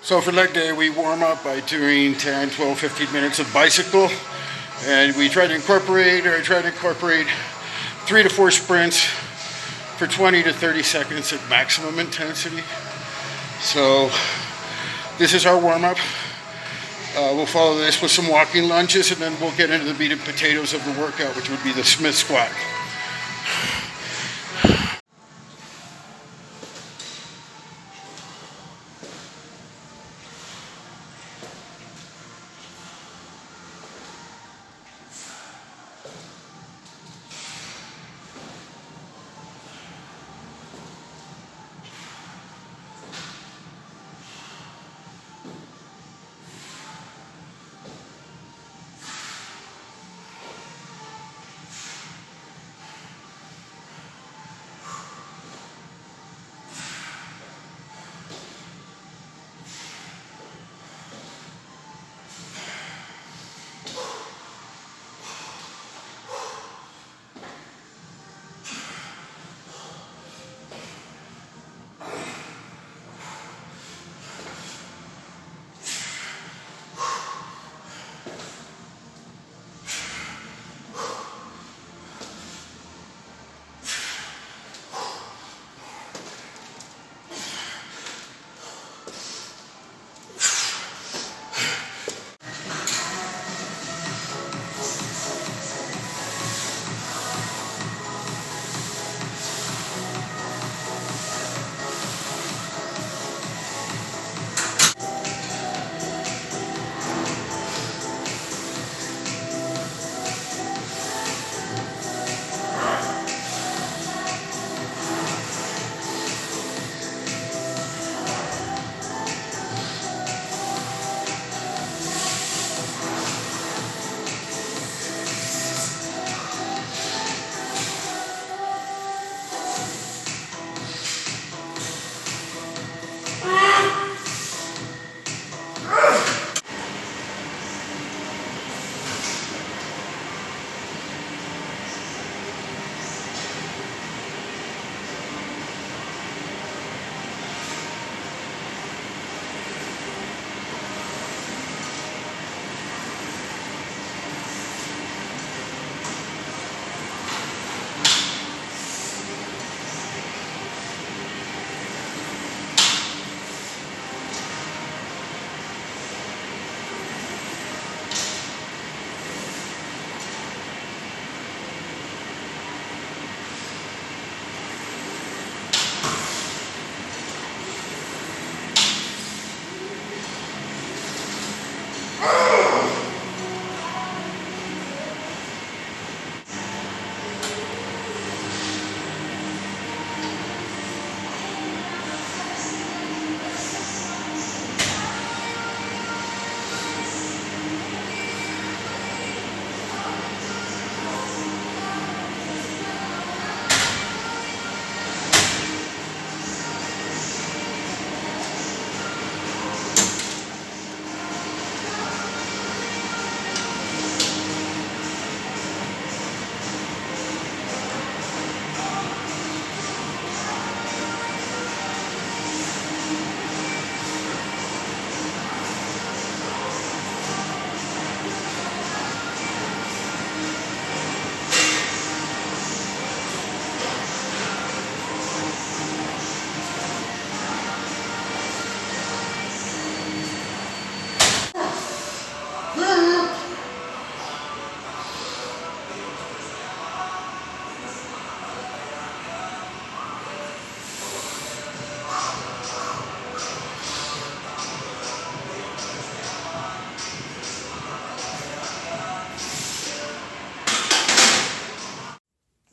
So for leg day, we warm up by doing 10, 12, 15 minutes of bicycle. And we try to incorporate 3 to 4 sprints for 20 to 30 seconds at maximum intensity. So this is our warm up. We'll follow this with some walking lunges, and then we'll get into the meat and potatoes of the workout, which would be the Smith squat.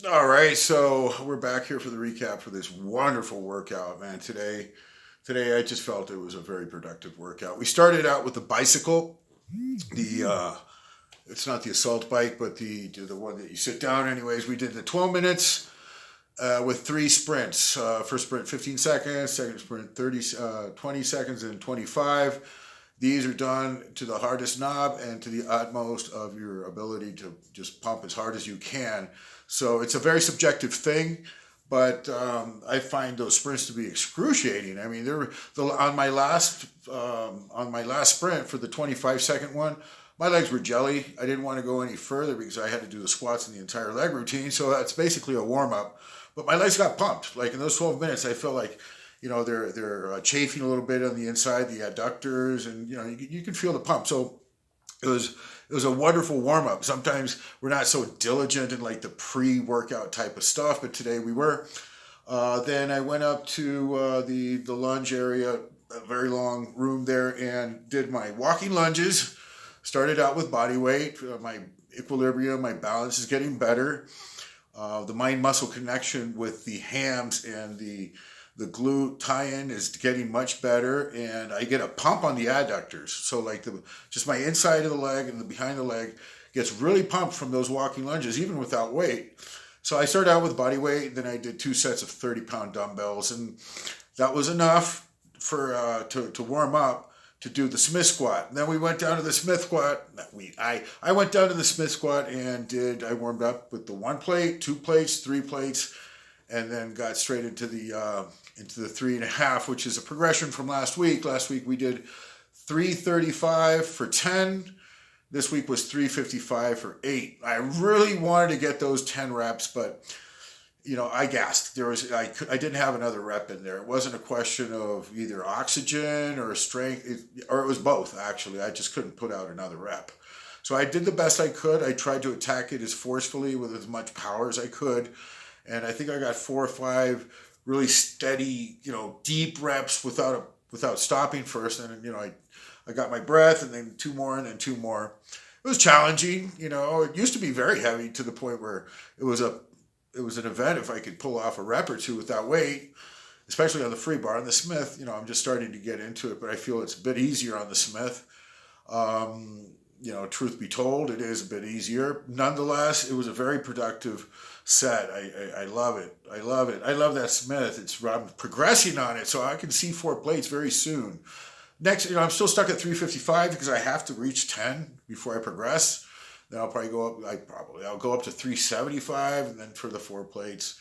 All right, so we're back here for the recap for this wonderful workout, man. Today I just felt it was a very productive workout. We started out with the bicycle, it's not the assault bike, but the one that you sit down. Anyways, we did the 12 minutes with 3 sprints. First sprint 15 seconds, second sprint 20 seconds, and 25. These are done to the hardest knob and to the utmost of your ability to just pump as hard as you can. So it's a very subjective thing, But I find those sprints to be excruciating. I mean, on my last sprint for the 25-second one, my legs were jelly. I didn't want to go any further because I had to do the squats in the entire leg routine. So that's basically a warm up. But my legs got pumped. Like in those 12 minutes, I felt like, they're chafing a little bit on the inside, the adductors, and you can feel the pump. So it was a wonderful warm up. Sometimes we're not so diligent in like the pre-workout type of stuff, but today we were. Then I went up to the lunge area, a very long room there, and did my walking lunges. Started out with body weight. My equilibrium, my balance is getting better. The mind muscle connection with the hams and the glute tie-in is getting much better, and I get a pump on the adductors. So like just my inside of the leg and the behind the leg gets really pumped from those walking lunges, even without weight. So I started out with body weight, then I did 2 sets of 30-pound dumbbells, and that was enough for to warm up to do the Smith squat. And then we went down to the Smith squat. I went down to the Smith squat and I warmed up with the 1 plate, 2 plates, 3 plates, and then got straight into the 3.5, which is a progression from last week. Last week we did 335 for 10. This week was 355 for 8. I really wanted to get those 10 reps, but I gassed. I didn't have another rep in there. It wasn't a question of either oxygen or strength, or it was both actually. I just couldn't put out another rep. So I did the best I could. I tried to attack it as forcefully with as much power as I could. And I think I got 4 or 5 really steady, deep reps without stopping first. And I got my breath, and then 2 more, and then 2 more. It was challenging. It used to be very heavy to the point where it was an event if I could pull off a rep or 2 without weight, especially on the free bar. On the Smith, I'm just starting to get into it, but I feel it's a bit easier on the Smith. Truth be told, it is a bit easier. Nonetheless, it was a very productive set. I love it. I love it. I love that Smith. I'm progressing on it, so I can see 4 plates very soon. Next, I'm still stuck at 355 because I have to reach 10 before I progress. Then I'll probably go up. I'll go up to 375, and then for the 4 plates.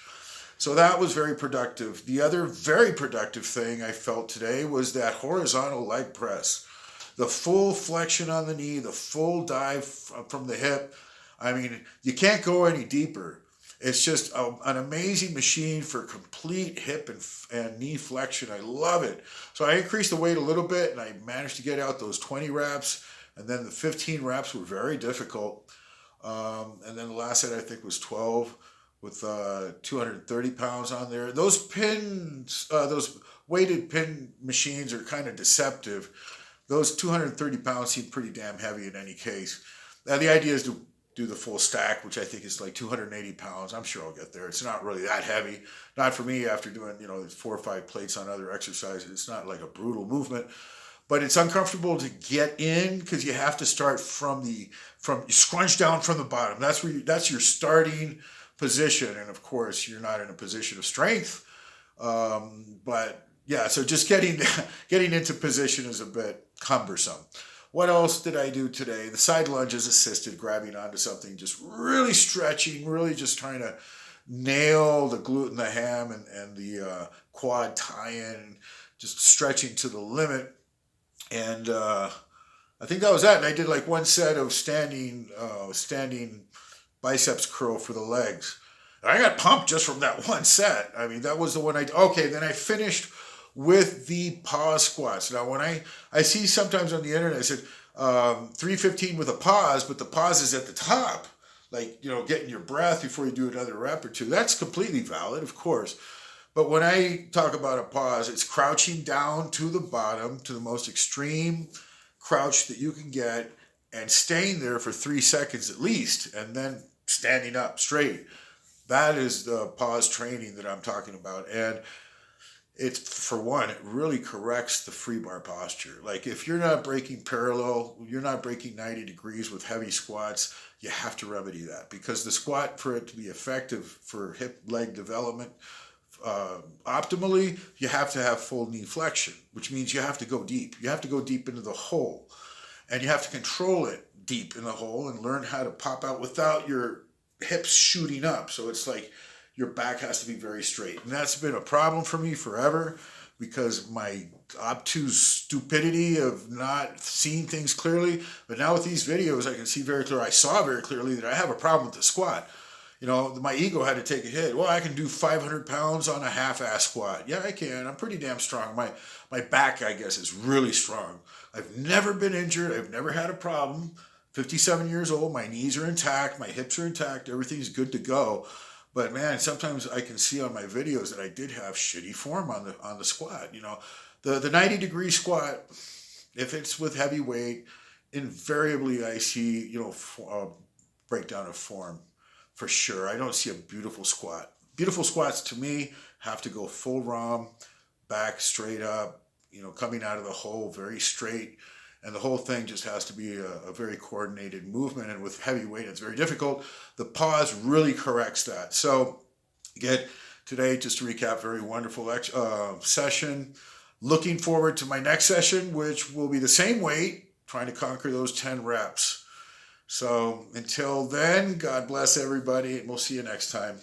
So that was very productive. The other very productive thing I felt today was that horizontal leg press. The full flexion on the knee, the full dive from the hip. I mean, you can't go any deeper. It's just an amazing machine for complete hip and knee flexion. I love it. So I increased the weight a little bit, and I managed to get out those 20 reps. And then the 15 reps were very difficult. And then the last set I think was 12 with 230 pounds on there. Those pins, those weighted pin machines are kind of deceptive. Those 230 pounds seem pretty damn heavy in any case. Now the idea is to do the full stack, which I think is like 280 pounds. I'm sure I'll get there. It's not really that heavy. Not for me after doing, 4 or 5 plates on other exercises. It's not like a brutal movement. But it's uncomfortable to get in because you have to start from you scrunch down from the bottom. That's your starting position, and of course you're not in a position of strength. But yeah, so just getting into position is a bit cumbersome. What else did I do today? The side lunges assisted, grabbing onto something, just really stretching, really just trying to nail the glute and the ham and the quad tie-in, just stretching to the limit. And I think that was that. And I did like 1 set of standing biceps curl for the legs. And I got pumped just from that 1 set. I mean, that was the one then I finished with the pause squats. Now, when I see sometimes on the internet, I said 315 with a pause, but the pause is at the top. Like, getting your breath before you do another rep or 2. That's completely valid, of course. But when I talk about a pause, it's crouching down to the bottom, to the most extreme crouch that you can get, and staying there for 3 seconds at least, and then standing up straight. That is the pause training that I'm talking about. And it's, for one, it really corrects the free bar posture. Like if you're not breaking parallel, you're not breaking 90 degrees with heavy squats, you have to remedy that. Because the squat, for it to be effective for hip leg development, optimally, you have to have full knee flexion, which means you have to go deep. You have to go deep into the hole, and you have to control it deep in the hole and learn how to pop out without your hips shooting up. So it's like your back has to be very straight. And that's been a problem for me forever because my obtuse stupidity of not seeing things clearly. But now with these videos, I can see very clearly. I saw very clearly that I have a problem with the squat. You know, my ego had to take a hit. Well, I can do 500 pounds on a half-ass squat. Yeah, I can. I'm pretty damn strong. My back, I guess, is really strong. I've never been injured. I've never had a problem. 57 years old. My knees are intact. My hips are intact. Everything's good to go. But man, sometimes I can see on my videos that I did have shitty form on the squat. You know, the 90-degree squat, if it's with heavy weight, invariably I see, you know, breakdown of form for sure. I don't see a beautiful squat. Beautiful squats to me have to go full ROM, back straight up, you know, coming out of the hole very straight. And the whole thing just has to be a very coordinated movement. And with heavy weight, it's very difficult. The pause really corrects that. So again, today, just to recap, very wonderful session. Looking forward to my next session, which will be the same weight, trying to conquer those 10 reps. So until then, God bless everybody, and we'll see you next time.